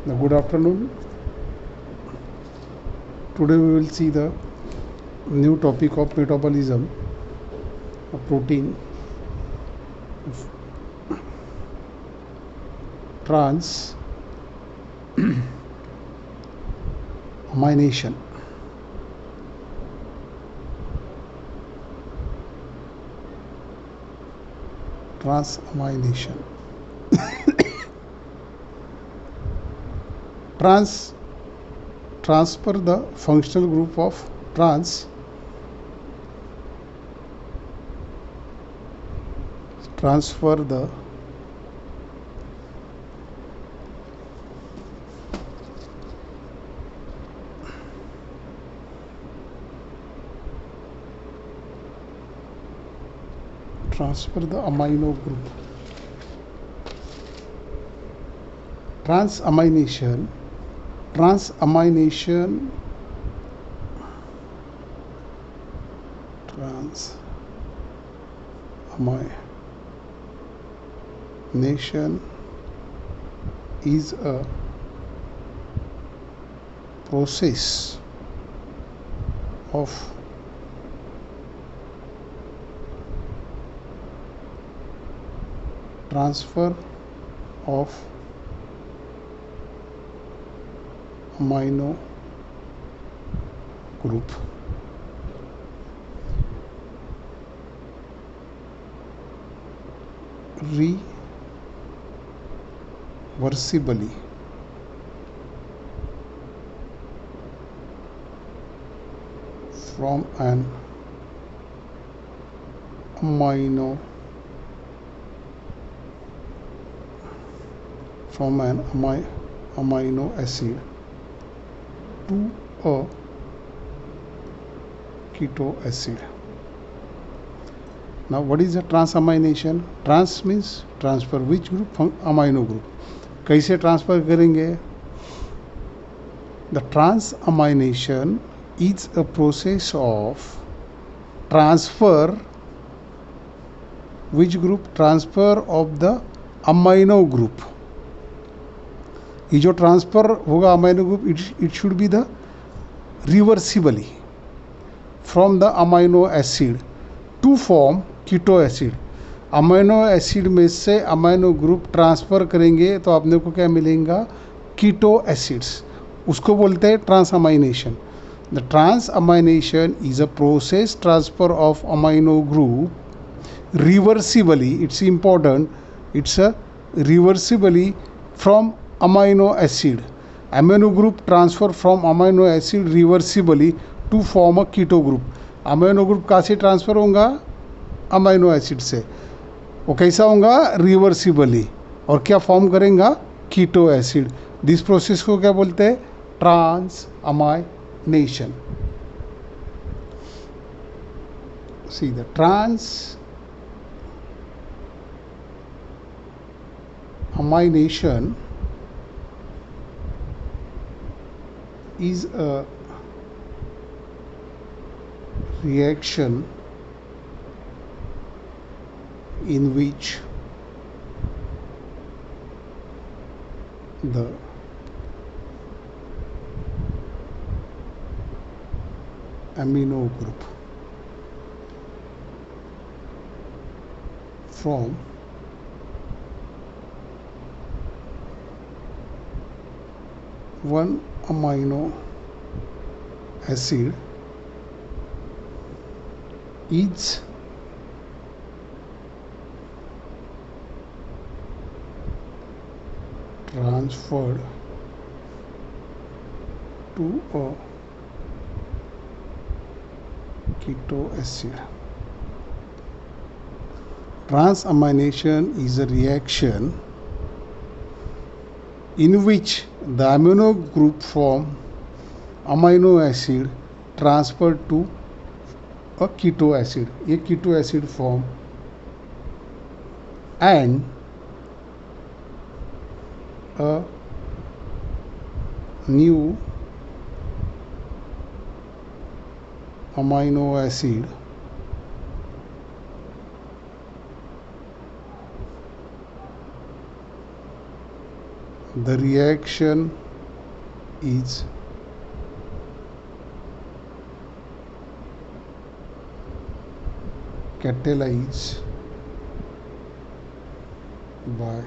Good afternoon. Today we will see the new topic of metabolism of protein transamination. Transamination. Transfer the functional group of transfer the amino group. Transamination is a process of transfer of amino group reversibly from an amino acid to a keto acid. Now what is the transamination? Trans means transfer. Which group? Amino group. कैसे transfer करेंगे? The transamination is a process of transfer. Which group? Transfer of the amino group. ये जो transfer होगा amino group, it should be the reversibly from the amino acid to form keto acid. Amino acid में से amino group transfer करेंगे तो आपने को क्या मिलेगा? Keto acids. उसको बोलते हैं transamination. The transamination is a process transfer of amino group reversibly. It's important. It's a reversibly from amino acid. Amino group transfer from amino acid reversibly to form a keto group. amino group कहाँ से transfer होगा? Amino acid से. वो कैसा होगा? Reversibly. और क्या form करेगा? Keto acid. दिस प्रोसेस को क्या बोलते हैं? Transamination. See the transamination is a reaction in which the amino group from one amino acid is transferred to a keto acid. Transamination is a reaction in which the amino group from amino acid transferred to a keto acid. ये keto acid form and a new amino acid The reaction is catalyzed by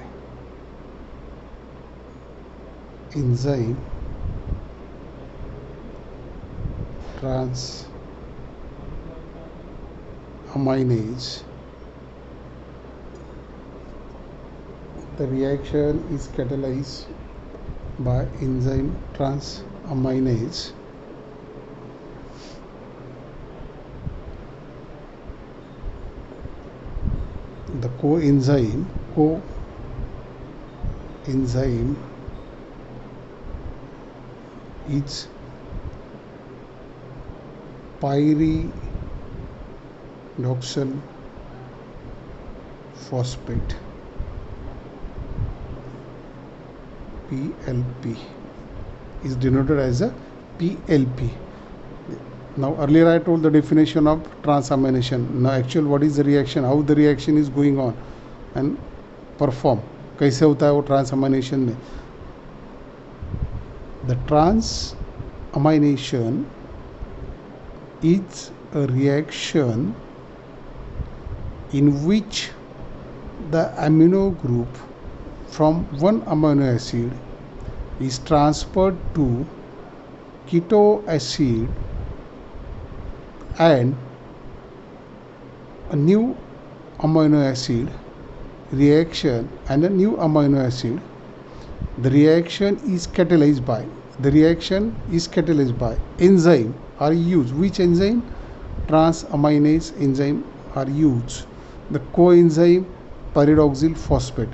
enzyme transaminase. The reaction is catalyzed by enzyme transaminase. The coenzyme is pyridoxal phosphate, PLP, is denoted as a PLP. Now earlier I told the definition of transamination. Now actual what is the reaction, how the reaction is going on and perform, कैसे होता है वो transamination में. The transamination is a reaction in which the amino group from one amino acid is transferred to keto acid and a new amino acid reaction and a new amino acid. The reaction is catalyzed by enzyme are used. Which enzyme? Transaminase enzyme are used. The coenzyme pyridoxal phosphate.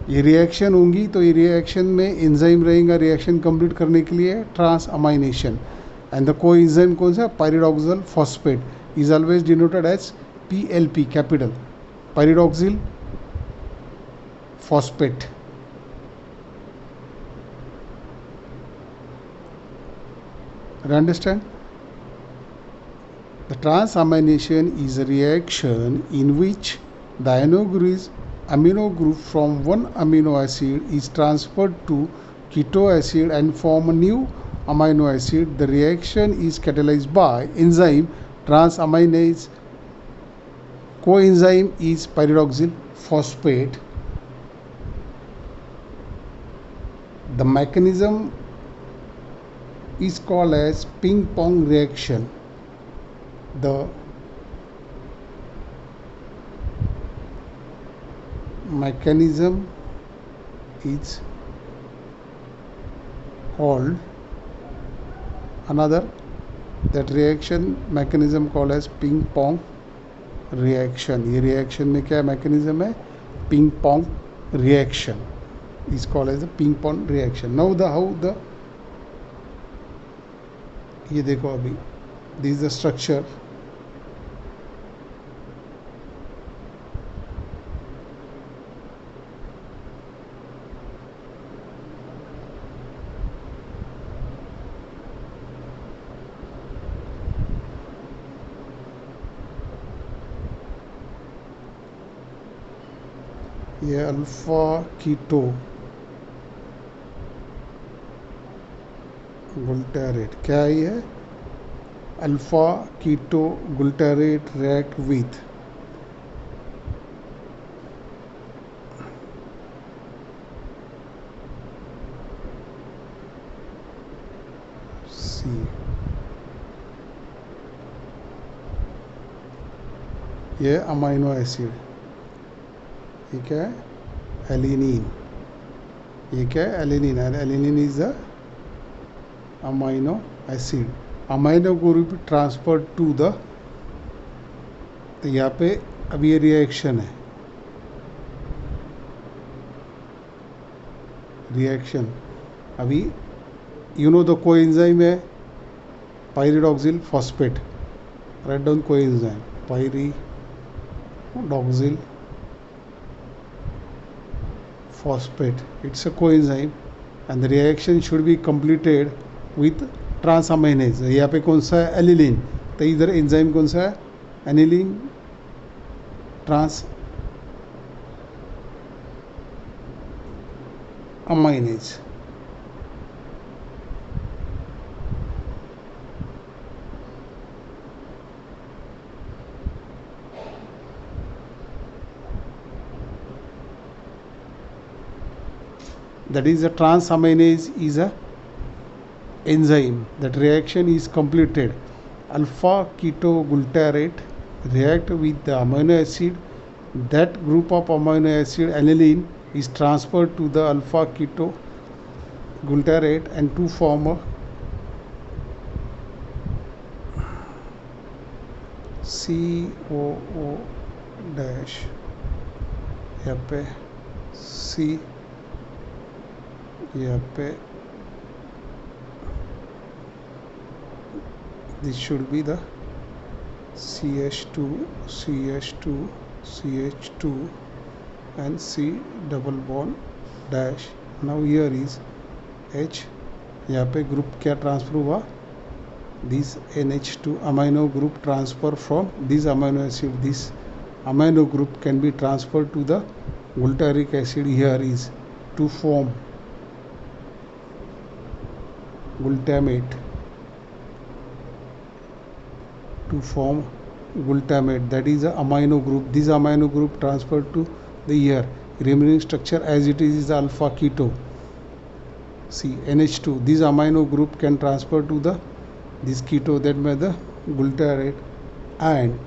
ये reaction होंगी तो ये reaction में enzyme रहेगा reaction complete करने के लिए ट्रांसअमाइनेशन. And the coenzyme कौन सा? Pyridoxal phosphate is always denoted as PLP capital, pyridoxal phosphate. Understand? The transamination is a reaction in which the amino group from one amino acid is transferred to keto acid and form a new amino acid. The reaction is catalyzed by enzyme transaminase. Coenzyme is pyridoxal phosphate. The mechanism is called as ping pong reaction. The mechanism is called that reaction mechanism called as ping pong reaction. ये reaction में क्या mechanism है? Ping pong reaction is called as the ping pong reaction. Now ये देखो अभी this is the structure. ये alpha keto glutarate क्या है? ये alpha keto glutarate react with C. ये अमाइनो एसिड, ये क्या है? एलिनिन. ये क्या है? Alanine. And alanine is the amino acid. Amino group transfer to the, तो यहाँ पे अब ये रिएक्शन है. रिएक्शन अभी यू नो द कोएंजाइम है pyridoxal phosphate. Write down coenzyme pyridoxal phosphate. It's a coenzyme and the reaction should be completed with transaminase. यहाँ पे कौन सा है? एलिलिन. तो इधर एंजाइम कौन सा है? Aniline aminase. That is, a transaminase is a enzyme. That reaction is completed. Alpha ketoglutarate react with the amino acid. That group of amino acid aniline is transferred to the alpha ketoglutarate and to form a COO dash यहाँ पे C यहाँ पे this should be the CH2 CH2 CH2 and C double bond dash. Now here is H. यहाँ पे group क्या transfer हुआ? This NH2 amino group transfer from this amino acid. This amino group can be transferred to the glutaric acid. Here is to form glutamate. To form glutamate, that is a amino group. This amino group transferred to the here. Remaining structure as it is the alpha keto. See NH2. This amino group can transfer to the this keto, that means the glutarate, and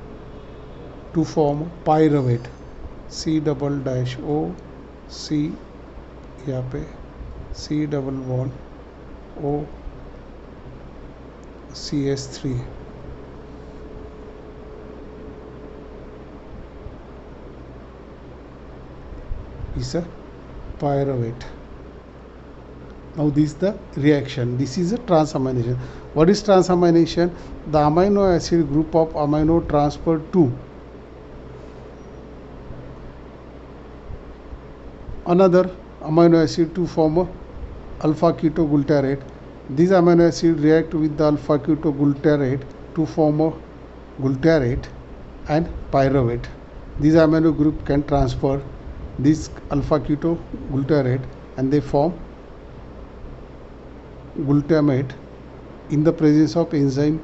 to form pyruvate. C double dash O C यहाँ पे C double bond O CS3. Is a pyruvate. Now this is the reaction. This is a transamination. What is transamination? The amino acid group of amino transferred to another amino acid to form a alpha ketoglutarate. This amino acid react with the alpha ketoglutarate to form a glutarate and pyruvate. This amino group can transfer this alpha ketoglutarate and they form glutamate in the presence of enzyme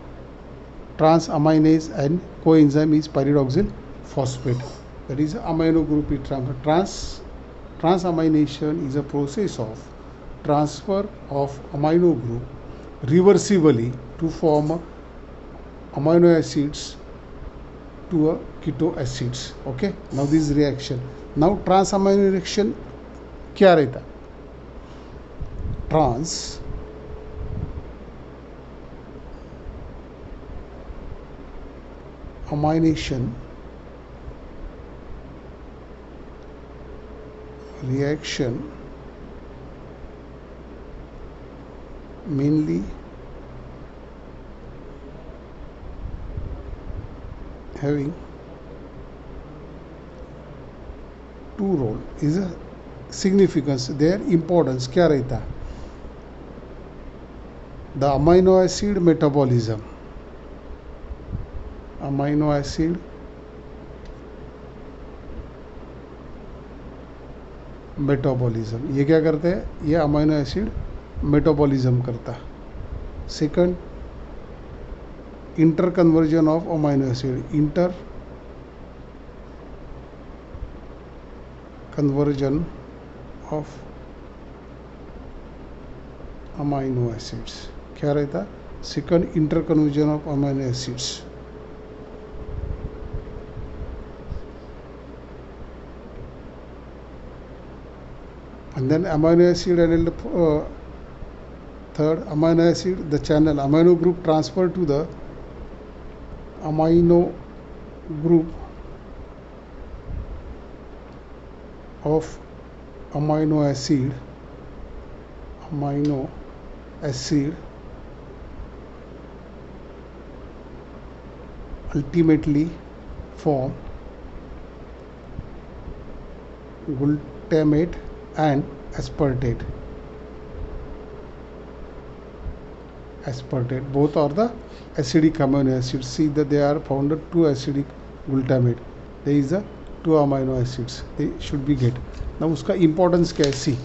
transaminase and coenzyme is pyridoxal phosphate. That is amino group is transfer. Transamination is a process of transfer of amino group reversibly to form amino acids to a keto acids. Okay, now this reaction. Now transamination क्या रहता? Transamination reaction mainly having two role is a significance. Their importance क्या रहता? The amino acid metabolism. Amino acid metabolism. ये क्या करते हैं? ये amino acid metabolism करता. Second, inter conversion of amino acid. Inter conversion of amino acids क्या रहता? Second, inter conversion of amino acids. And then amino acid and third amino acid, the channel amino group transfer to the amino group of amino acid ultimately form glutamate and aspartate. Both are the acidic amino acids. See that they are found at two acidic glutamate. There is a two amino acids. They should be get. Now उसका importance क्या है? See,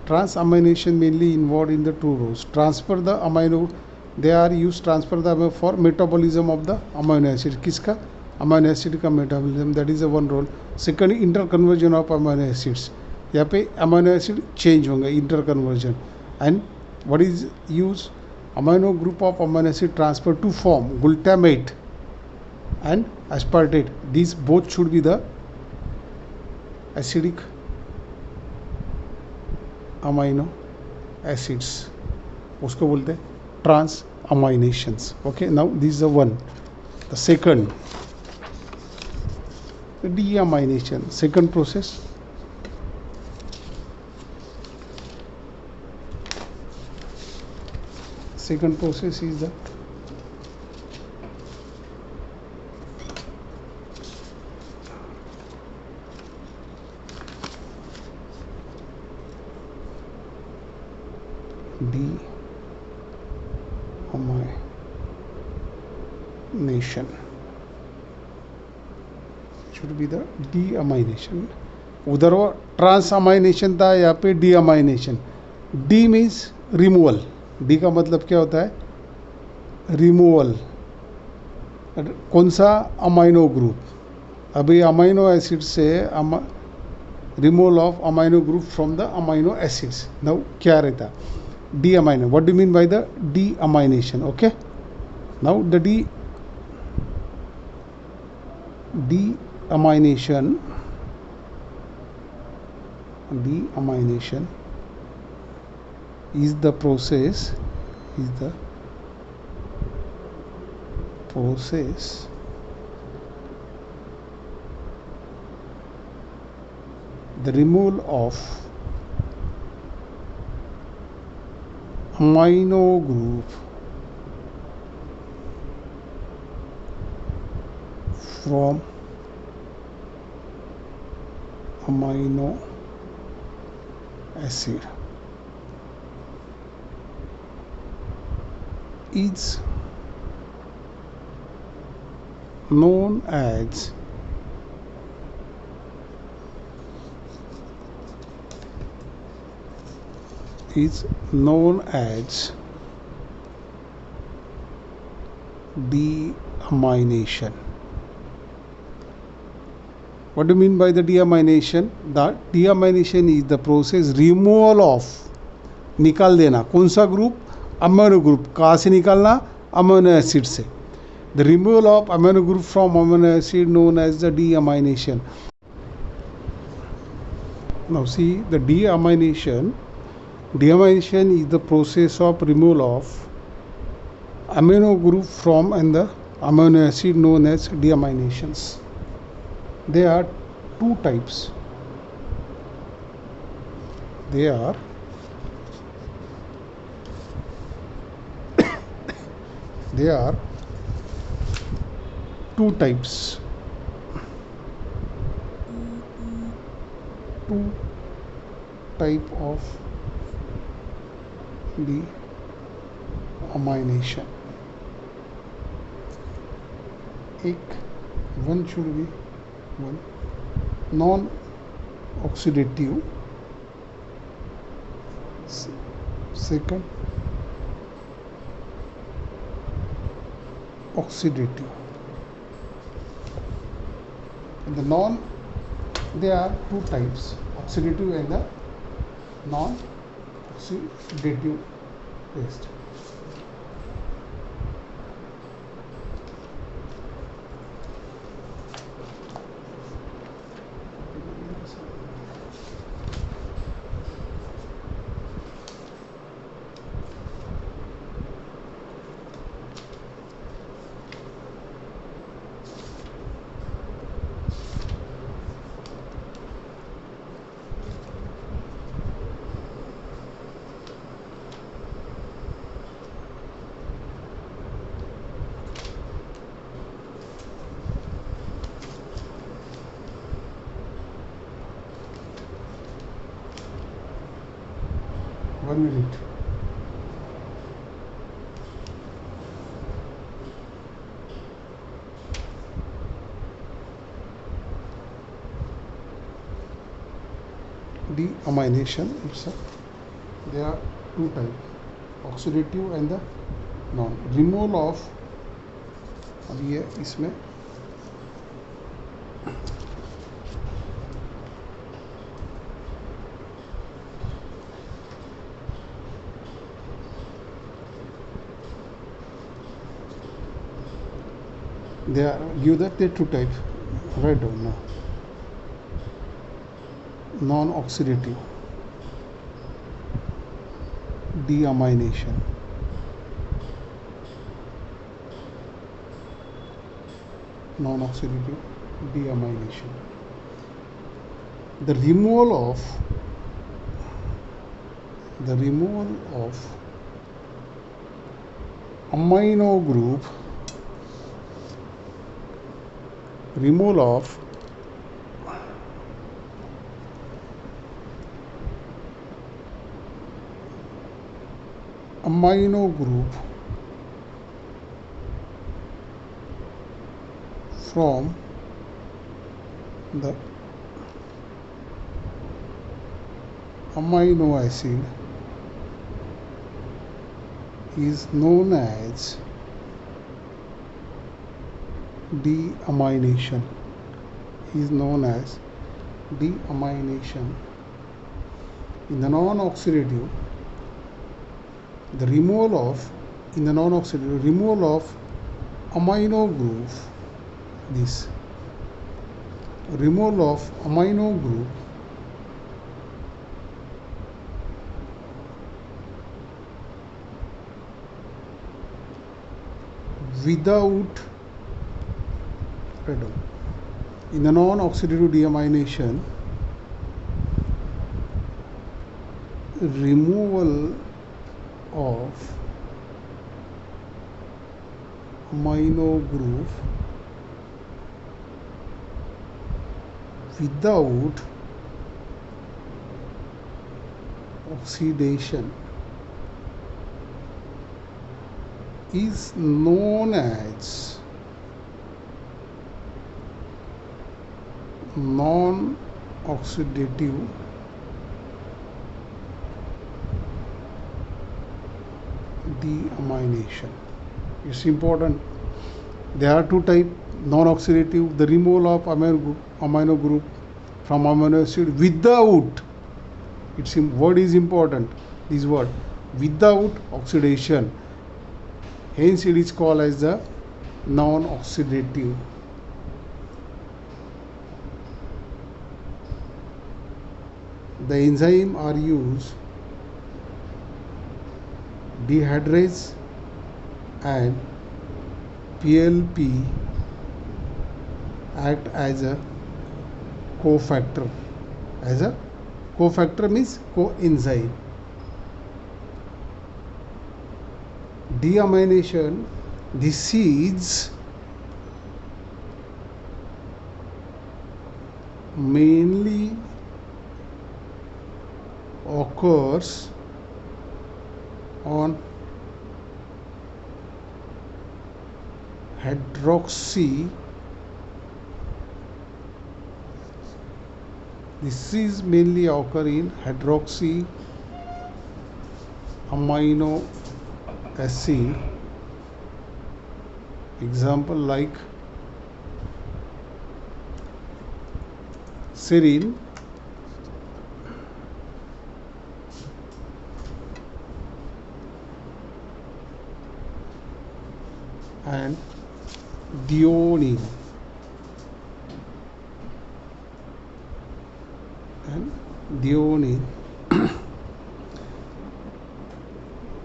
Transamination mainly involved in the two rows. Transfer the amino, they are used transfer the amino for metabolism of the amino acid. किसका? Amino acid का metabolism, that is the one role. Second, interconversion of amino acids. यहाँ पे amino acid change होंगे, interconversion. And what is used? Amino group of amino acid transfer to form glutamate and aspartate. These both should be the acidic amino acids, उसको बोलते हैं transaminations. Okay, now this is the one. The second, deamination, second process. Second process is the deamination. Should be the deamination. उधर वो ट्रांसअमाइनेशन था, यहाँ पे deamination. De means removal. De का मतलब क्या होता है? रिमूवल. कौन सा? Amino group. अभी अमाइनो एसिड से removal of amino group from the amino acids. Now क्या रहता? deamine. What do you mean by the deamination? Okay, now the deamination is the process the removal of amino group from amino acid is known as deamination. What do you mean by the deamination? The deamination is the process removal of, निकाल देना. कौन सा group? Amino group. कहाँ से निकालना? Amino acid से. The removal of amino group from amino acid known as the deamination. Now see, the deamination is the process of removal of amino group from and the amino acid known as deaminations. There are two types. There are two types. Two type of deamination. One should be non-oxidative. Second, oxidative. There are two types, oxidative and the non-oxidative test. One minute. Deamination itself. There are two types, oxidative and the non. Removal of, अब ये इसमें they are give that the two types. Write down now. Non-oxidative deamination. Non-oxidative deamination. The removal of amino group, removal of amino group from the amino acid is known as deamination. Is known as deamination. In the non-oxidative, the removal of, in the non-oxidative, removal of amino group, this removal of amino group without, in the non-oxidative deamination, removal of amino group without oxidation is known as non-oxidative deamination. It's important. There are two types, non-oxidative, the removal of amino group from amino acid without, its word is important, this word, without oxidation. Hence it is called as the non-oxidative. The enzyme are used dehydrase and PLP act as a cofactor. As a cofactor means coenzyme. Deamination, this is mainly occurs on hydroxy. This is mainly occur in hydroxy amino acid. Example like serine and threonine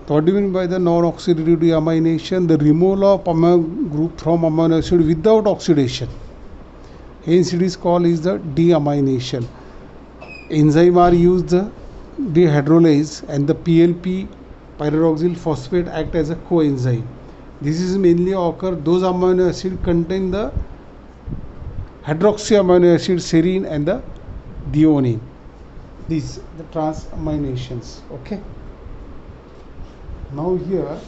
What do you mean by the non-oxidative deamination? The removal of amino group from amino acid without oxidation. Hence it is called is the deamination. Enzyme are used, the dehydrolase and the PLP pyroxyl phosphate act as a coenzyme. This is mainly occur those amino acid contain the hydroxy amino acid serine and the threonine. These the transaminations. Okay. Now here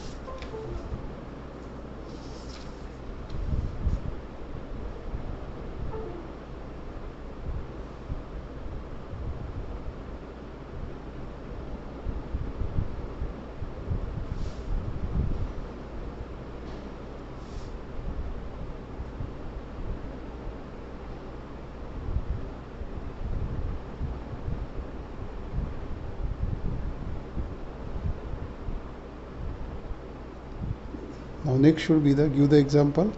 Now next should be the, give the example.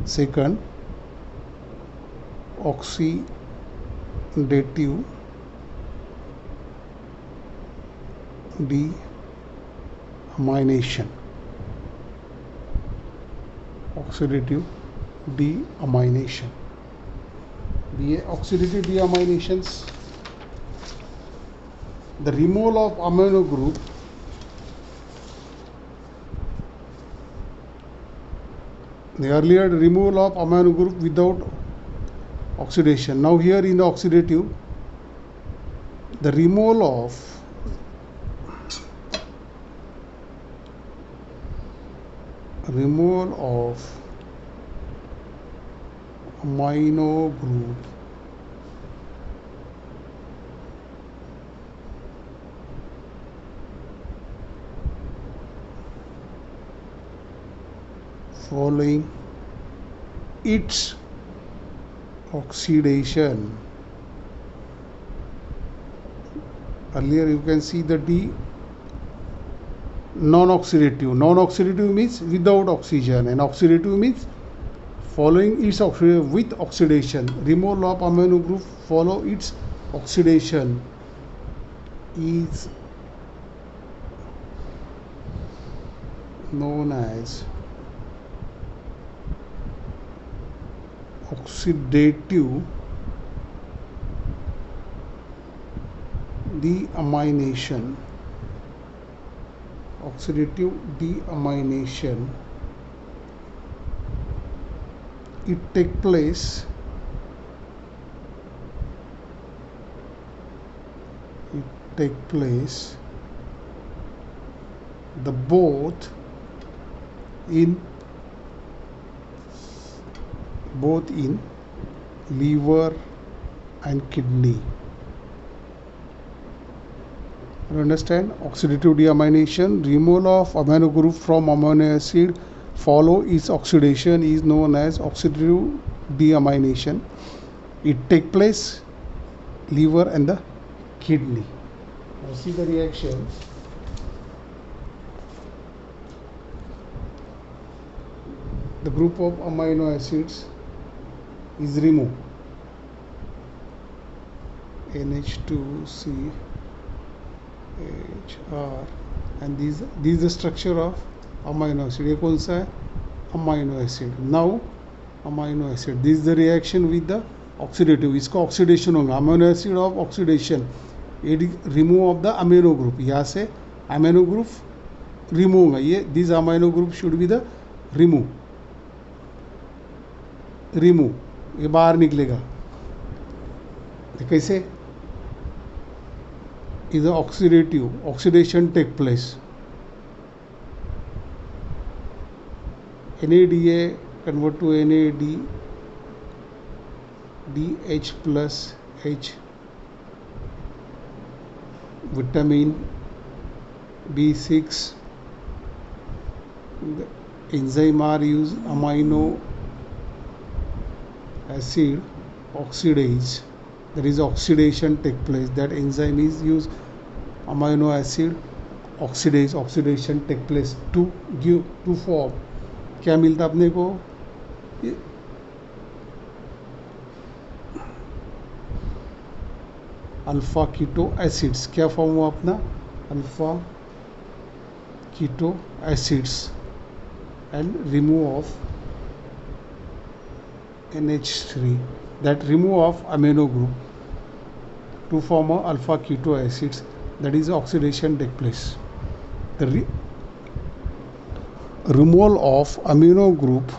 Second, oxidative deamination. Oxidative deamination. The oxidative deaminations, the removal of amino group the earlier removal of amino group without oxidation. Now here in the oxidative, the removal of amino group following its oxidation. Earlier you can see the D non-oxidative. Non-oxidative means without oxygen, and oxidative means following its oxidation with oxidation. Removal of amino group follow its oxidation is known as oxidative deamination. Oxidative deamination. It takes place the both in liver and kidney. You understand? Oxidative deamination, removal of amino group from amino acid follow its oxidation is known as oxidative deamination. It takes place liver and the kidney. Now see the reaction. The group of amino acids is removed. NH2CHR, and this is the structure of amino acid. ये कौन सा है? Amino acid. Now amino acid. This is the reaction with the oxidative. इसका oxidation होगा. Amino acid of oxidation. It remove of the amino group. यहाँ से amino group remove होगा. ये this amino group should be the remove. ये बाहर निकलेगा. कैसे? is the oxidation take place. NADA convert to NAD, DH plus H, vitamin B6, the enzyme are used, amino acid oxidase. There is oxidation take place. That enzyme is used, amino acid oxidase. Oxidation take place to give to form. क्या मिलता अपने को? Alpha keto acids. क्या form हुआ अपना? Alpha keto acids and remove of NH3. That remove of amino group to form a alpha keto acids, that is oxidation take place. The removal of amino group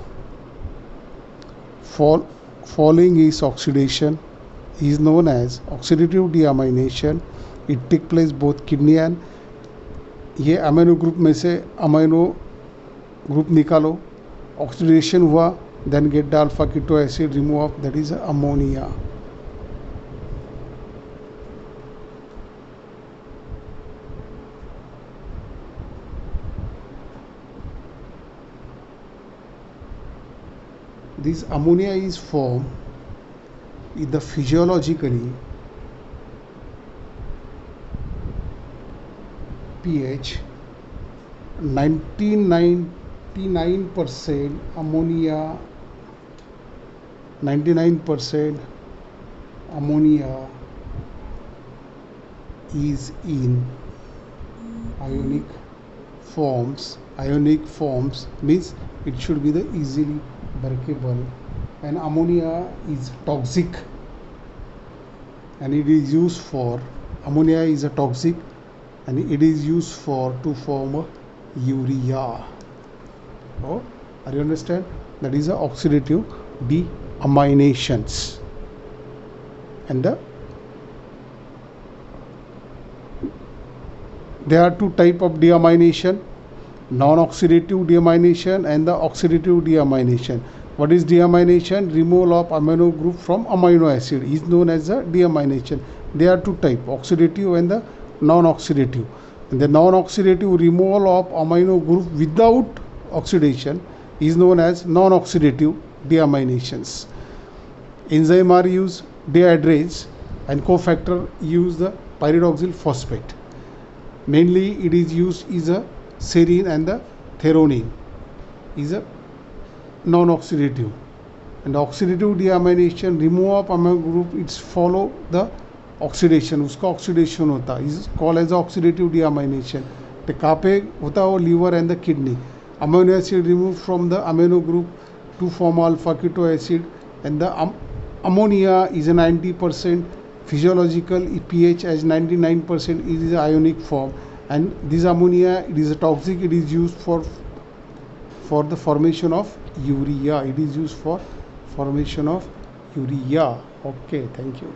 following its oxidation is known as oxidative deamination. It takes place both kidney and ये amino group में से amino group निकालो, oxidation हुआ, then get the alpha keto acid remove of, that is ammonia. This ammonia is formed in the physiologically pH 99 99% ammonia, 99% ammonia is in ionic forms. Ionic forms means it should be the easily breakable, and ammonia is toxic, and it is used for, ammonia is a toxic and it is used for to form urea. Oh, are you understand? That is a oxidative deaminations. And there are two type of deamination: non-oxidative deamination and the oxidative deamination. What is deamination? Removal of amino group from amino acid is known as the deamination. There are two type: oxidative and the non-oxidative. And the non-oxidative removal of amino group without oxidation is known as non-oxidative deaminations. Enzyme are used, dehydrates, and cofactor use the pyridoxal phosphate. Mainly it is used is a serine, and the threonine is a non-oxidative. And oxidative deamination, remove of amino group, it's follow the oxidation, उसका oxidation होता है, is called as oxidative deamination. तो कहाँ पे होता है वो? Liver and the kidney. Amino acid remove from the amino group to form alpha keto acid, and the ammonia is a 90% physiological pH as 99% is ionic form, and this ammonia, it is a toxic, it is used for the formation of urea. It is used for formation of urea. Okay, thank you.